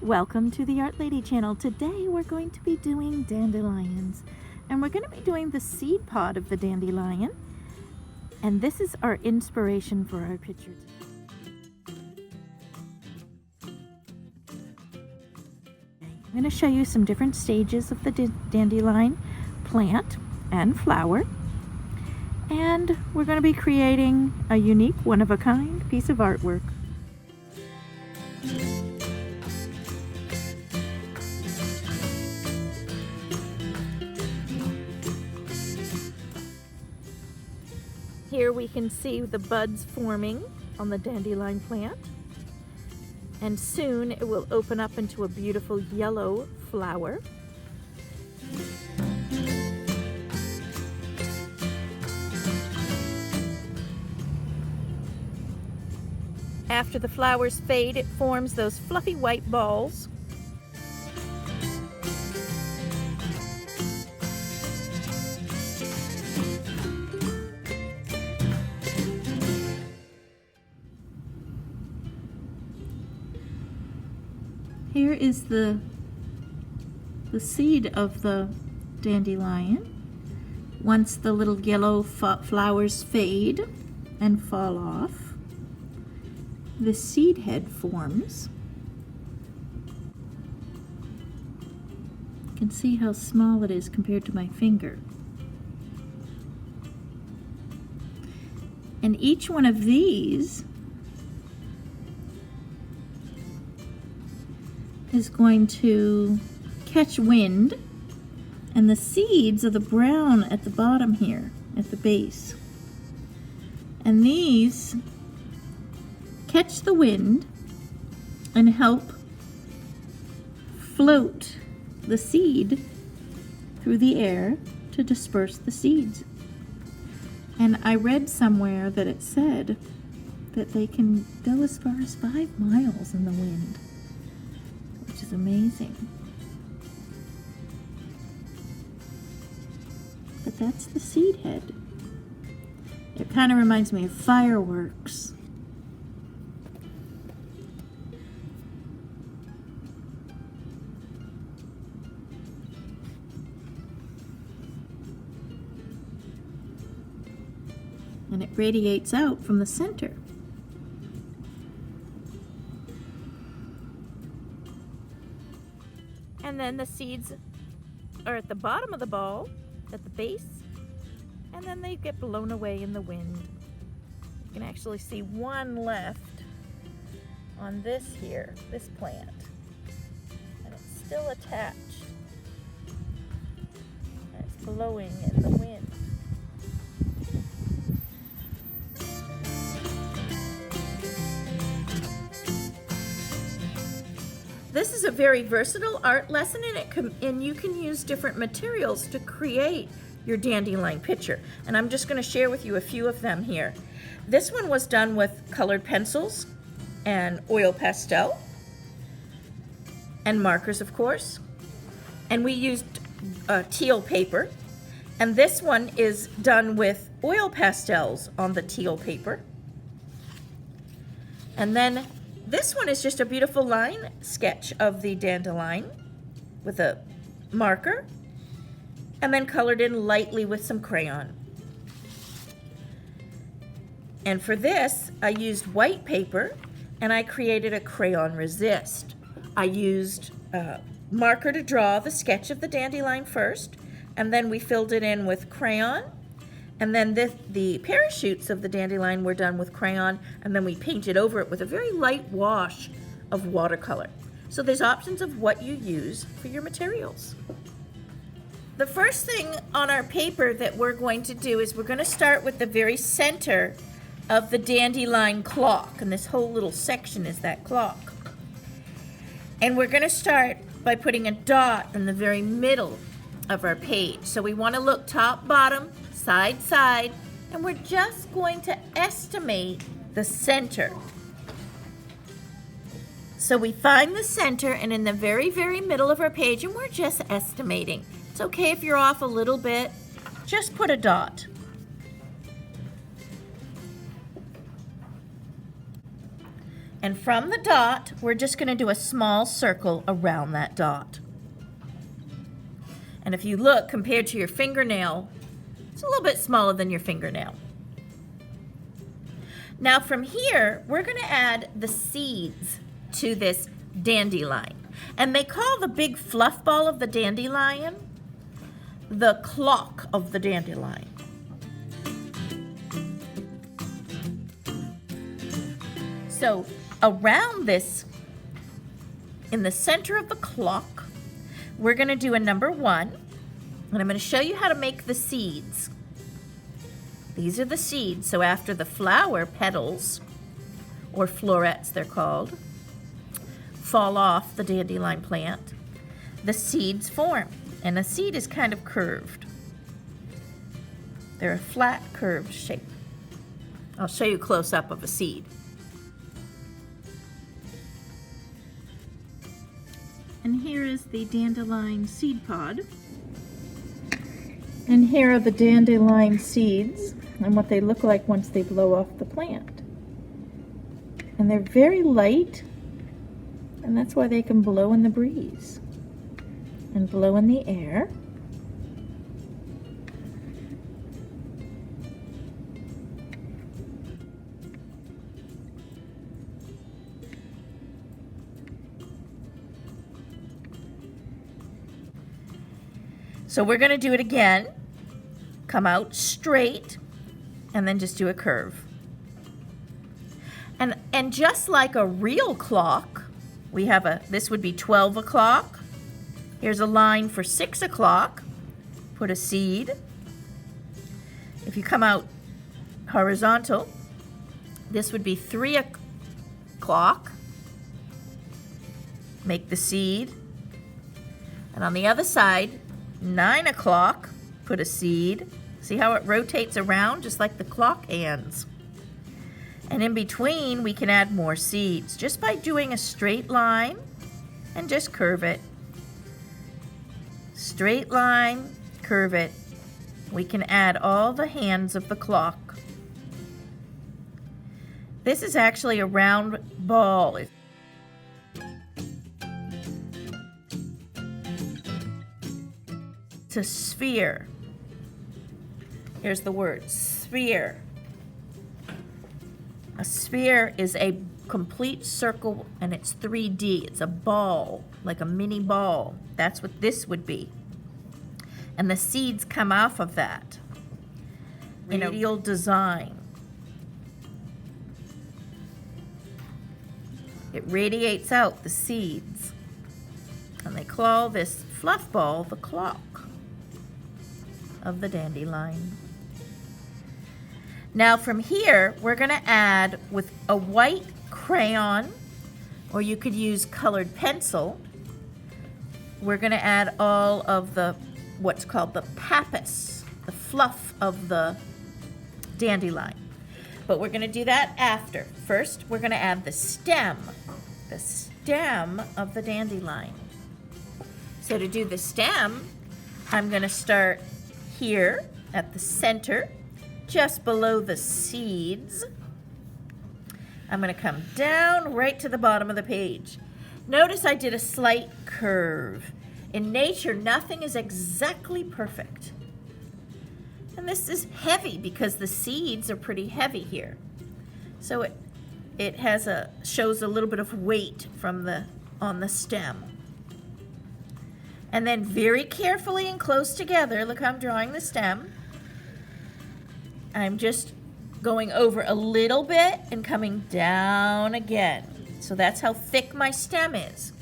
Welcome to the Art Lady channel. Today we're going to be doing dandelions, and we're going to be doing the seed pod of the dandelion, and this is our inspiration for our picture today. I'm going to show you some different stages of the dandelion plant and flower, and we're going to be creating a unique, one-of-a-kind piece of artwork. Here we can see the buds forming on the dandelion plant, and soon it will open up into a beautiful yellow flower. After the flowers fade, it forms those fluffy white balls. Here is the seed of the dandelion. Once the little yellow flowers fade and fall off, the seed head forms. You can see how small it is compared to my finger. And each one of these is going to catch wind, and the seeds are the brown at the bottom here at the base, and these catch the wind and help float the seed through the air to disperse the seeds. And I read somewhere that it said that they can go as far as 5 miles in the wind, which is amazing. But that's the seed head. It kind of reminds me of fireworks. And it radiates out from the center. And then the seeds are at the bottom of the ball, at the base, and then they get blown away in the wind. You can actually see one left on this here, this plant, and it's still attached. And it's blowing in the wind. This is a very versatile art lesson, and you can use different materials to create your dandelion picture. And I'm just going to share with you a few of them here. This one was done with colored pencils and oil pastel and markers, of course. And we used teal paper. And this one is done with oil pastels on the teal paper. And then this one is just a beautiful line sketch of the dandelion with a marker and then colored in lightly with some crayon. And for this, I used white paper and I created a crayon resist. I used marker to draw the sketch of the dandelion first, and then we filled it in with crayon. And then the parachutes of the dandelion were done with crayon, and then we painted over it with a very light wash of watercolor. So there's options of what you use for your materials. The first thing on our paper that we're going to do is we're going to start with the very center of the dandelion clock, and this whole little section is that clock. And we're going to start by putting a dot in the very middle of our page. So we want to look top, bottom, side, side, and we're just going to estimate the center. So we find the center, and in the very, very middle of our page, and we're just estimating. It's okay if you're off a little bit, just put a dot. And from the dot, we're just going to do a small circle around that dot. And if you look, compared to your fingernail, it's a little bit smaller than your fingernail. Now from here, we're going to add the seeds to this dandelion. And they call the big fluff ball of the dandelion the clock of the dandelion. So around this, in the center of the clock, we're going to do a number 1, and I'm going to show you how to make the seeds. These are the seeds. So after the flower petals, or florets they're called, fall off the dandelion plant, the seeds form. And a seed is kind of curved. They're a flat, curved shape. I'll show you a close-up of a seed. And here is the dandelion seed pod. And here are the dandelion seeds and what they look like once they blow off the plant. And they're very light, and that's why they can blow in the breeze and blow in the air. So we're going to do it again. Come out straight and then just do a curve. And just like a real clock, we have this would be 12 o'clock. Here's a line for 6 o'clock. Put a seed. If you come out horizontal, this would be 3 o'clock. Make the seed. And on the other side, 9 o'clock, put a seed. See how it rotates around just like the clock hands. And in between, we can add more seeds just by doing a straight line and just curve it. Straight line, curve it. We can add all the hands of the clock. This is actually a round ball. It's a sphere. Here's the word, sphere. A sphere is a complete circle, and it's 3D. It's a ball, like a mini ball. That's what this would be. And the seeds come off of that in a radial design. It radiates out the seeds. And they call this fluff ball the clock of the dandelion. Now from here, we're going to add with a white crayon, or you could use colored pencil. We're going to add all of the what's called the pappus, the fluff of the dandelion. But we're going to do that after. First, we're going to add the stem of the dandelion. So to do the stem, I'm going to start here at the center, just below the seeds. I'm going to come down right to the bottom of the page. Notice I did a slight curve. In nature, nothing is exactly perfect. And this is heavy because the seeds are pretty heavy here. So it shows a little bit of weight on the stem. And then very carefully and close together, look how I'm drawing the stem. I'm just going over a little bit and coming down again. So that's how thick my stem is.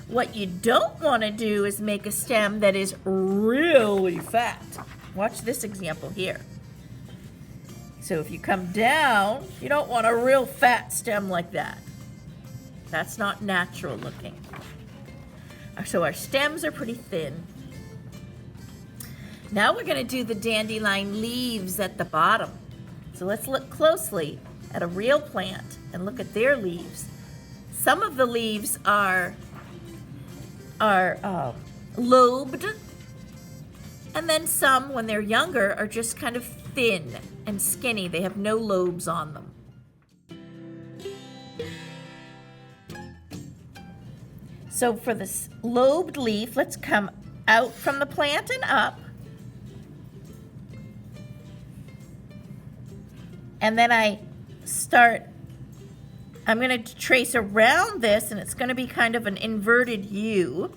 What you don't want to do is make a stem that is really fat. Watch this example here. So if you come down, you don't want a real fat stem like that. That's not natural looking. So our stems are pretty thin. Now we're going to do the dandelion leaves at the bottom. So let's look closely at a real plant and look at their leaves. Some of the leaves are lobed, and then some, when they're younger, are just kind of thin and skinny. They have no lobes on them. So for this lobed leaf, let's come out from the plant and up. And then I'm going to trace around this, and it's going to be kind of an inverted U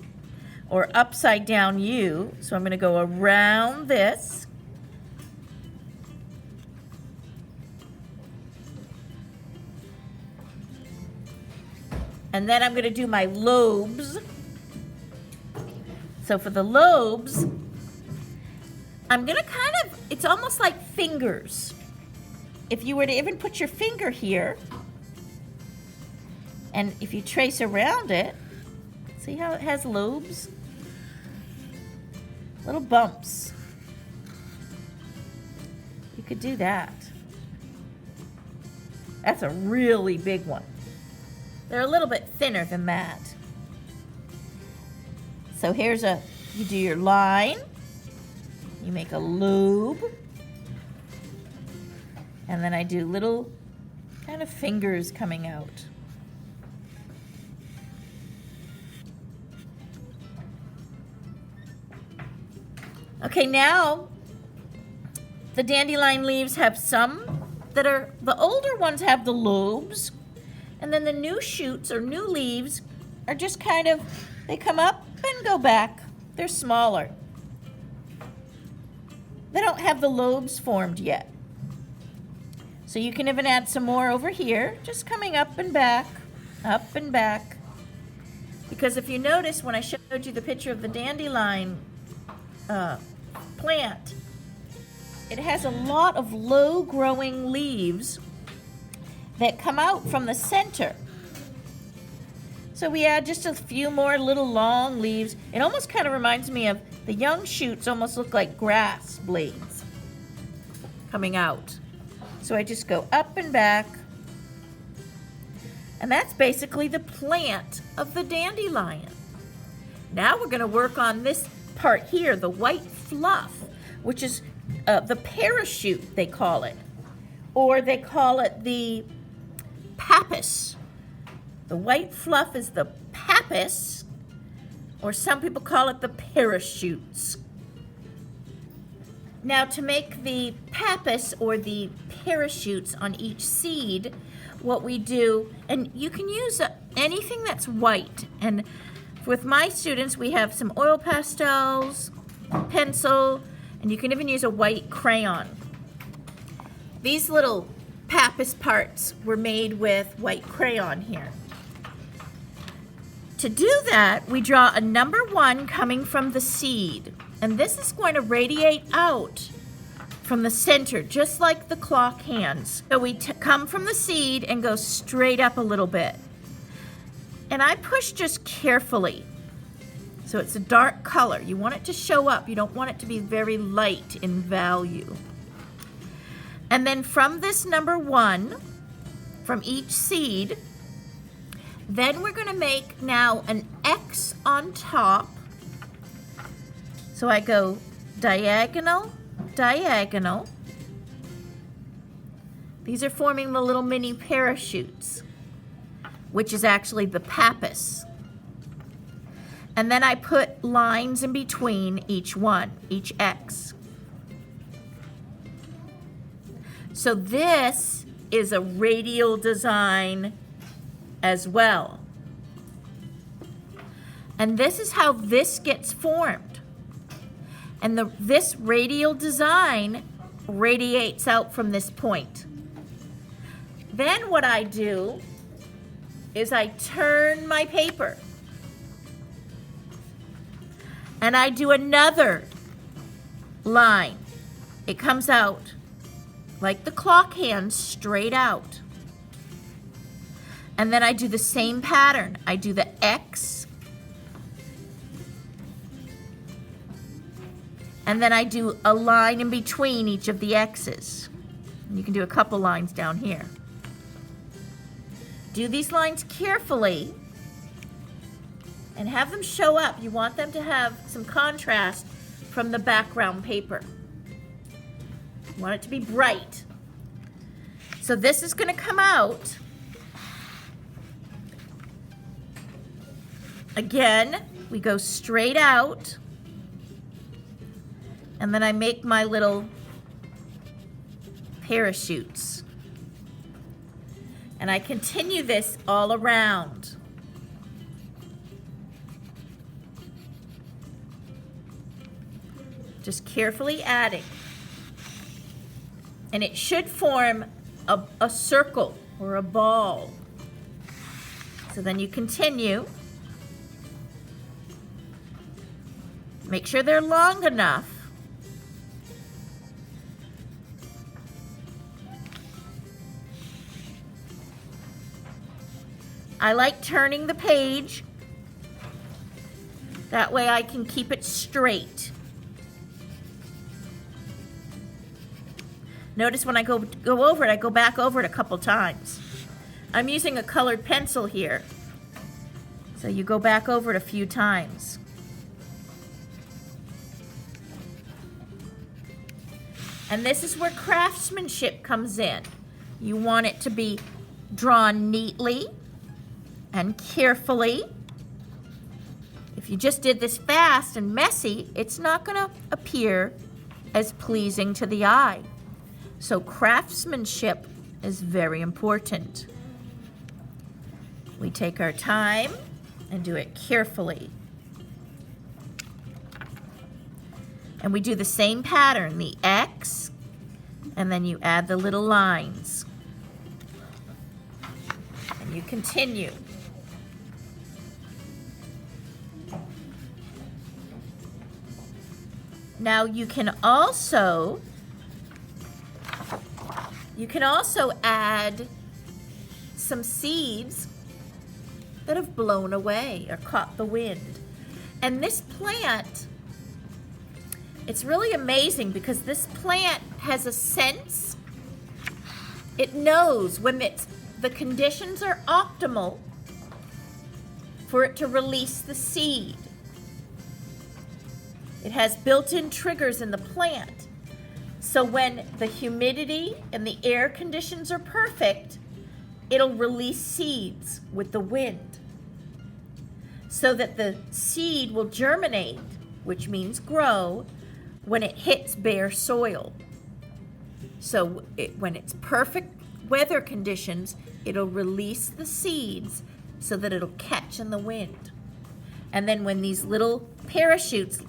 or upside down U. So I'm going to go around this. And then I'm going to do my lobes. So for the lobes, I'm going to it's almost like fingers. If you were to even put your finger here, and if you trace around it, see how it has lobes? Little bumps. You could do that. That's a really big one. They're a little bit thinner than that. So you do your line, you make a lobe, and then I do little kind of fingers coming out. Okay, now the dandelion leaves have some the older ones have the lobes, and then the new shoots or new leaves are just they come up and go back. They're smaller. They don't have the lobes formed yet. So you can even add some more over here, just coming up and back, up and back. Because if you notice when I showed you the picture of the dandelion plant, it has a lot of low-growing leaves that come out from the center. So we add just a few more little long leaves. It almost kind of reminds me of the young shoots almost look like grass blades coming out. So I just go up and back. And that's basically the plant of the dandelion. Now we're going to work on this part here, the white fluff, which is the parachute, they call it. Or they call it the pappus. The white fluff is the pappus, or some people call it the parachutes. Now to make the pappus or the parachutes on each seed, what we do, and you can use anything that's white, and with my students we have some oil pastels, pencil, and you can even use a white crayon. These little pappus parts were made with white crayon here. To do that, we draw a number 1 coming from the seed, and this is going to radiate out from the center, just like the clock hands. So we come from the seed and go straight up a little bit. And I push just carefully. So it's a dark color. You want it to show up. You don't want it to be very light in value. And then from this number 1, from each seed, then we're going to make now an X on top. So I go diagonal, diagonal. These are forming the little mini parachutes, which is actually the pappus. And then I put lines in between each one, each X. So this is a radial design as well. And this is how this gets formed. And this radial design radiates out from this point. Then what I do is I turn my paper and I do another line. It comes out like the clock hands, straight out. And then I do the same pattern. I do the X, and then I do a line in between each of the X's. And you can do a couple lines down here. Do these lines carefully and have them show up. You want them to have some contrast from the background paper. You want it to be bright. So this is going to come out Again, we go straight out, and then I make my little parachutes. And I continue this all around. Just carefully adding. And it should form a circle or a ball. So then you continue. Make sure they're long enough. I like turning the page. That way I can keep it straight. Notice when I go over it, I go back over it a couple times. I'm using a colored pencil here. So you go back over it a few times. And this is where craftsmanship comes in. You want it to be drawn neatly and carefully. If you just did this fast and messy, it's not going to appear as pleasing to the eye. So craftsmanship is very important. We take our time and do it carefully. And we do the same pattern, the X, and then you add the little lines. And you continue. Now you can also add some seeds that have blown away or caught the wind. And this plant, it's really amazing because this plant has a sense. It knows when the conditions are optimal for it to release the seed. It has built-in triggers in the plant. So when the humidity and the air conditions are perfect, it'll release seeds with the wind so that the seed will germinate, which means grow, when it hits bare soil. So when it's perfect weather conditions, it'll release the seeds so that it'll catch in the wind. And then when these little parachutes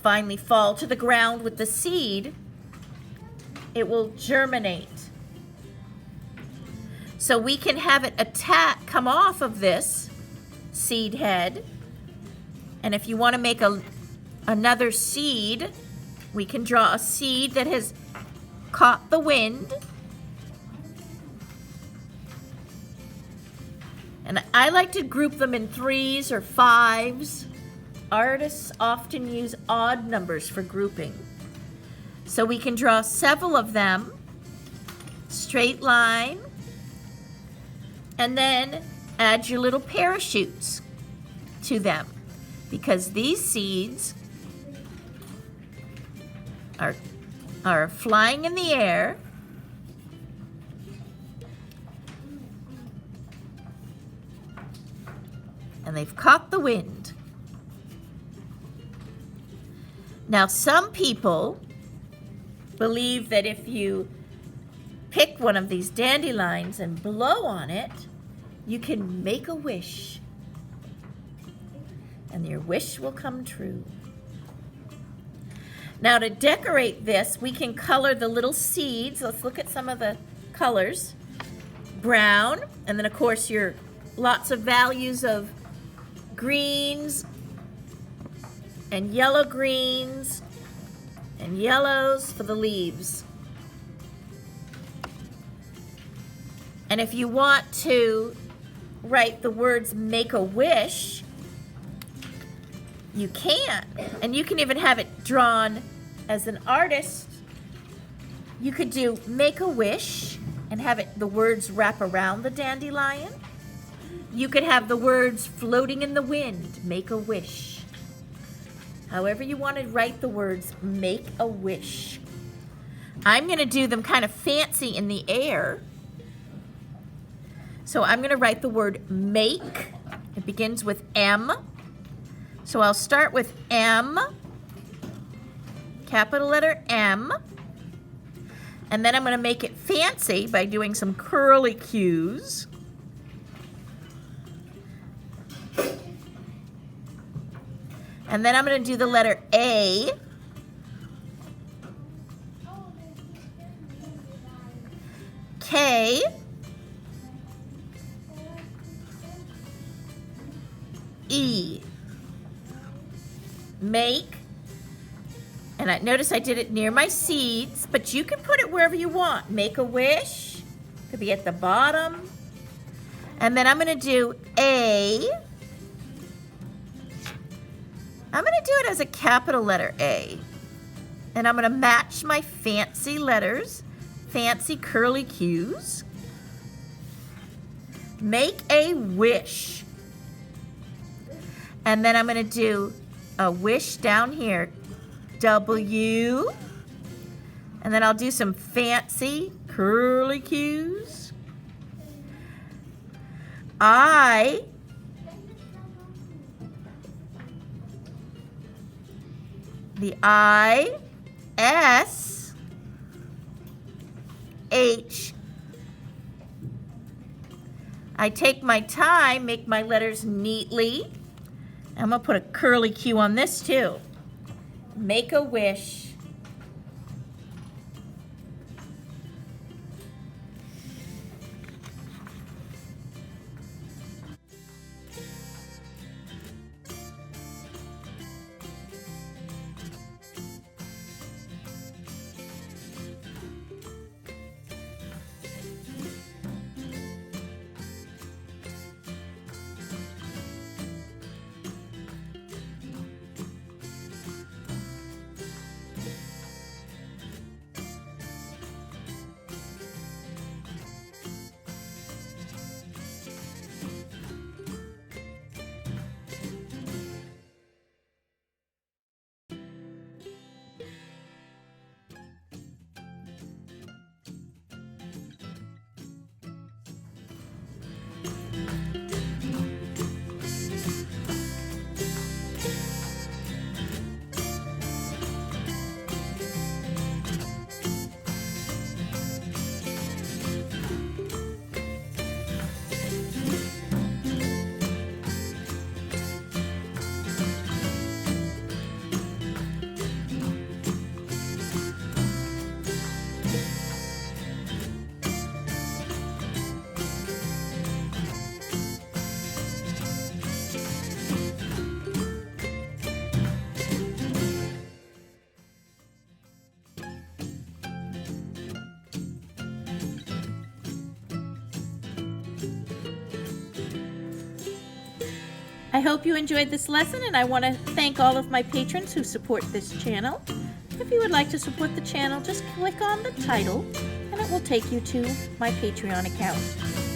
finally fall to the ground with the seed, it will germinate. So we can have it come off of this seed head. And if you want to make another seed, we can draw a seed that has caught the wind. And I like to group them in 3s or 5s. Artists often use odd numbers for grouping. So we can draw several of them, straight line, and then add your little parachutes to them, because these seeds are flying in the air. And they've caught the wind. Now, some people believe that if you pick one of these dandelions and blow on it, you can make a wish. And your wish will come true. Now, to decorate this, we can color the little seeds. Let's look at some of the colors. Brown, and then of course your lots of values of greens and yellow greens and yellows for the leaves. And if you want to write the words "make a wish," you can. And you can even have it drawn as an artist. You could do "make a wish" and have the words wrap around the dandelion. You could have the words floating in the wind, "make a wish." However you want to write the words, "make a wish." I'm going to do them kind of fancy in the air. So I'm going to write the word "make" It begins with M. So I'll start with M, capital letter M. And then I'm going to make it fancy by doing some curly cues. And then I'm going to do the letter A. K. E. Make. And notice I did it near my seeds, but you can put it wherever you want. Make a wish. Could be at the bottom. And then I'm going to do A. I'm going to do it as a capital letter A. And I'm going to match my fancy letters, fancy curly cues. Make a wish. And then I'm going to do a wish down here, W. And then I'll do some fancy curly cues. I. The I, S, H. I take my time, make my letters neatly. I'm going to put a curly cue on this too. Make a wish. I hope you enjoyed this lesson, and I want to thank all of my patrons who support this channel. If you would like to support the channel, just click on the title and it will take you to my Patreon account.